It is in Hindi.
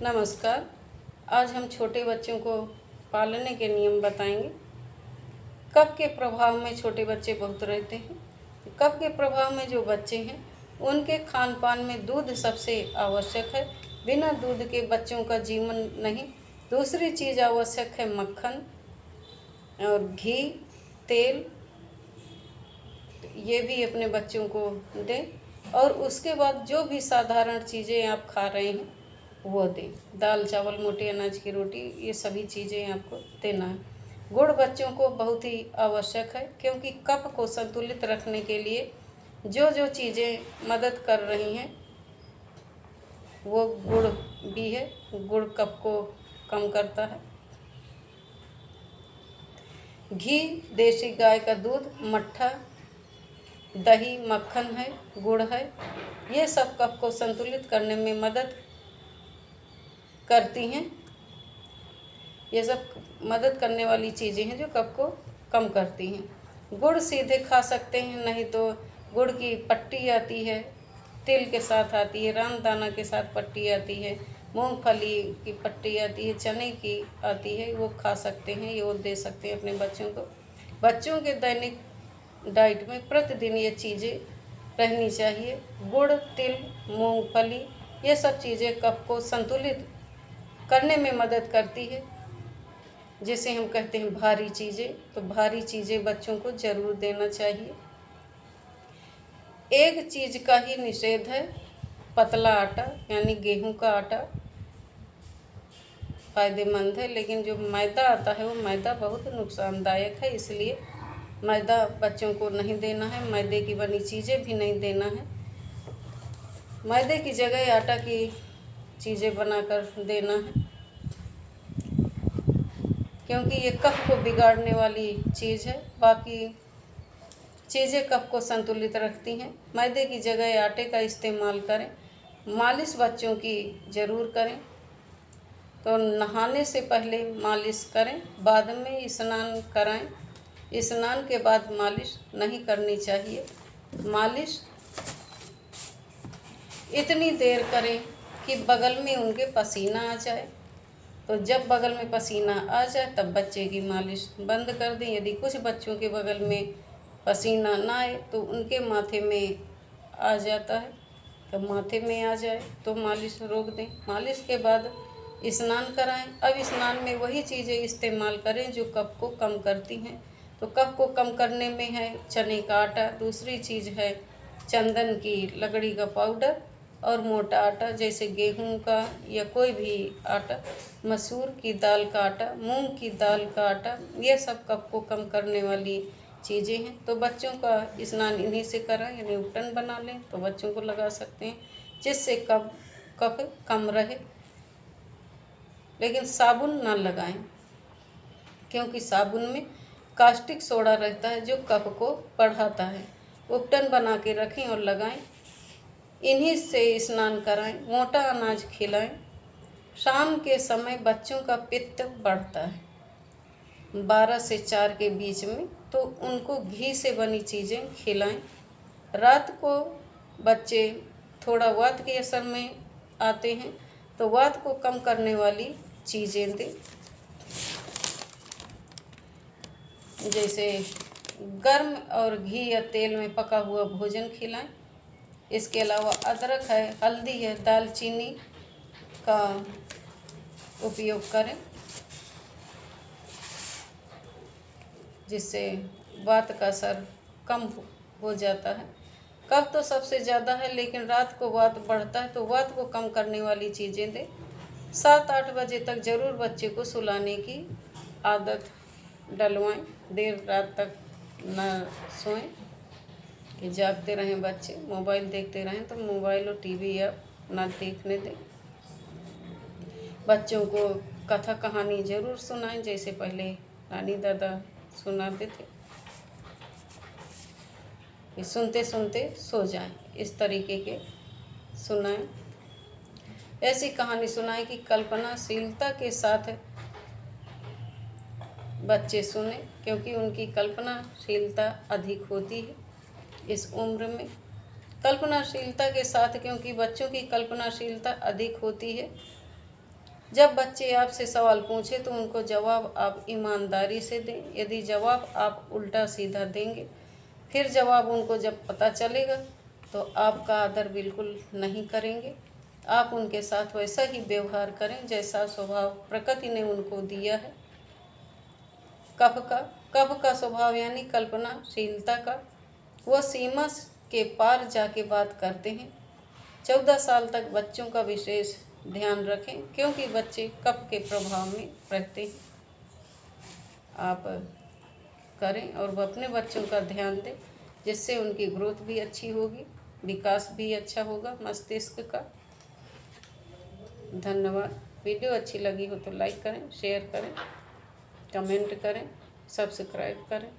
नमस्कार। आज हम छोटे बच्चों को पालने के नियम बताएंगे। कफ के प्रभाव में छोटे बच्चे बहुत रहते हैं। कफ के प्रभाव में जो बच्चे हैं उनके खान पान में दूध सबसे आवश्यक है। बिना दूध के बच्चों का जीवन नहीं। दूसरी चीज़ आवश्यक है मक्खन और घी, तेल। ये भी अपने बच्चों को दें। और उसके बाद जो भी साधारण चीज़ें आप खा रहे हैं वो दें। दाल चावल, मोटे अनाज की रोटी, ये सभी चीज़ें आपको देना है। गुड़ बच्चों को बहुत ही आवश्यक है, क्योंकि कफ को संतुलित रखने के लिए जो जो चीज़ें मदद कर रही हैं वो गुड़ भी है। गुड़ कफ को कम करता है। घी, देसी गाय का दूध, मट्ठा, दही, मक्खन है, गुड़ है, ये सब कफ को संतुलित करने में मदद करती हैं। ये सब मदद करने वाली चीज़ें हैं जो कफ को कम करती हैं। गुड़ सीधे खा सकते हैं, नहीं तो गुड़ की पट्टी आती है, तिल के साथ आती है, रामदाना के साथ पट्टी आती है, मूंगफली की पट्टी आती है, चने की आती है, वो खा सकते हैं। ये वो दे सकते हैं अपने बच्चों को। बच्चों के दैनिक डाइट में प्रतिदिन ये चीज़ें रहनी चाहिए। गुड़, तिल, मूंगफली, ये सब चीज़ें कफ को संतुलित करने में मदद करती है। जैसे हम कहते हैं भारी चीज़ें, तो भारी चीज़ें बच्चों को ज़रूर देना चाहिए। एक चीज़ का ही निषेध है, पतला आटा, यानी गेहूं का आटा फ़ायदेमंद है, लेकिन जो मैदा आता है वो मैदा बहुत नुकसानदायक है। इसलिए मैदा बच्चों को नहीं देना है। मैदे की बनी चीज़ें भी नहीं देना है। मैदे की जगह आटा की चीज़ें बनाकर देना है, क्योंकि ये कफ को बिगाड़ने वाली चीज़ है। बाकी चीज़ें कफ को संतुलित रखती हैं। मैदे की जगह आटे का इस्तेमाल करें। मालिश बच्चों की ज़रूर करें, तो नहाने से पहले मालिश करें, बाद में स्नान कराएं। स्नान के बाद मालिश नहीं करनी चाहिए। मालिश इतनी देर करें कि बगल में उनके पसीना आ जाए। तो जब बगल में पसीना आ जाए तब बच्चे की मालिश बंद कर दें। यदि कुछ बच्चों के बगल में पसीना ना आए तो उनके माथे में आ जाता है, तो माथे में आ जाए तो मालिश रोक दें। मालिश के बाद स्नान कराएं। अब स्नान में वही चीज़ें इस्तेमाल करें जो कफ को कम करती हैं। तो कफ को कम करने में है चने का आटा, दूसरी चीज़ है चंदन की लकड़ी का पाउडर, और मोटा आटा जैसे गेहूं का या कोई भी आटा, मसूर की दाल का आटा, मूंग की दाल का आटा, ये सब कफ को कम करने वाली चीज़ें हैं। तो बच्चों का स्नान इन्हीं से कराएं, यानी उपटन बना लें तो बच्चों को लगा सकते हैं, जिससे कफ कम रहे। लेकिन साबुन ना लगाएं, क्योंकि साबुन में कास्टिक सोडा रहता है जो कफ को बढ़ाता है। उपटन बना के रखें और लगाएं। इन्हीं से स्नान कराएं। मोटा अनाज खिलाएं। शाम के समय बच्चों का पित्त बढ़ता है 12 से 4 के बीच में, तो उनको घी से बनी चीज़ें खिलाएं। रात को बच्चे थोड़ा वात के असर में आते हैं, तो वात को कम करने वाली चीज़ें दें, जैसे गर्म और घी या तेल में पका हुआ भोजन खिलाएं। इसके अलावा अदरक है, हल्दी है, दालचीनी का उपयोग करें, जिससे वात का असर कम हो जाता है। कफ तो सबसे ज़्यादा है, लेकिन रात को वात बढ़ता है, तो वात को कम करने वाली चीज़ें दें। 7-8 बजे तक ज़रूर बच्चे को सुलाने की आदत डलवाएं। देर रात तक न सोएं कि जागते रहें बच्चे, मोबाइल देखते रहें, तो मोबाइल और टीवी या ना देखने दें। बच्चों को कथा कहानी ज़रूर सुनाएं, जैसे पहले नानी दादा सुनाते थे, कि सुनते सुनते सो जाएं, इस तरीके के सुनाएं। ऐसी कहानी सुनाएं कि कल्पनाशीलता के साथ बच्चे सुने, क्योंकि उनकी कल्पनाशीलता अधिक होती है इस उम्र में। कल्पनाशीलता के साथ, क्योंकि बच्चों की कल्पनाशीलता अधिक होती है, जब बच्चे आपसे सवाल पूछे तो उनको जवाब आप ईमानदारी से दें। यदि जवाब आप उल्टा सीधा देंगे, फिर जवाब उनको जब पता चलेगा तो आपका आदर बिल्कुल नहीं करेंगे। आप उनके साथ वैसा ही व्यवहार करें जैसा स्वभाव प्रकृति ने उनको दिया है। कफ का स्वभाव यानी कल्पनाशीलता का। वह सीमा के पार जाके बात करते हैं। 14 साल तक बच्चों का विशेष ध्यान रखें, क्योंकि बच्चे कफ के प्रभाव में रहते हैं। आप करें और अपने बच्चों का ध्यान दें, जिससे उनकी ग्रोथ भी अच्छी होगी, विकास भी अच्छा होगा मस्तिष्क का। धन्यवाद। वीडियो अच्छी लगी हो तो लाइक करें, शेयर करें, कमेंट करें, सब्सक्राइब करें।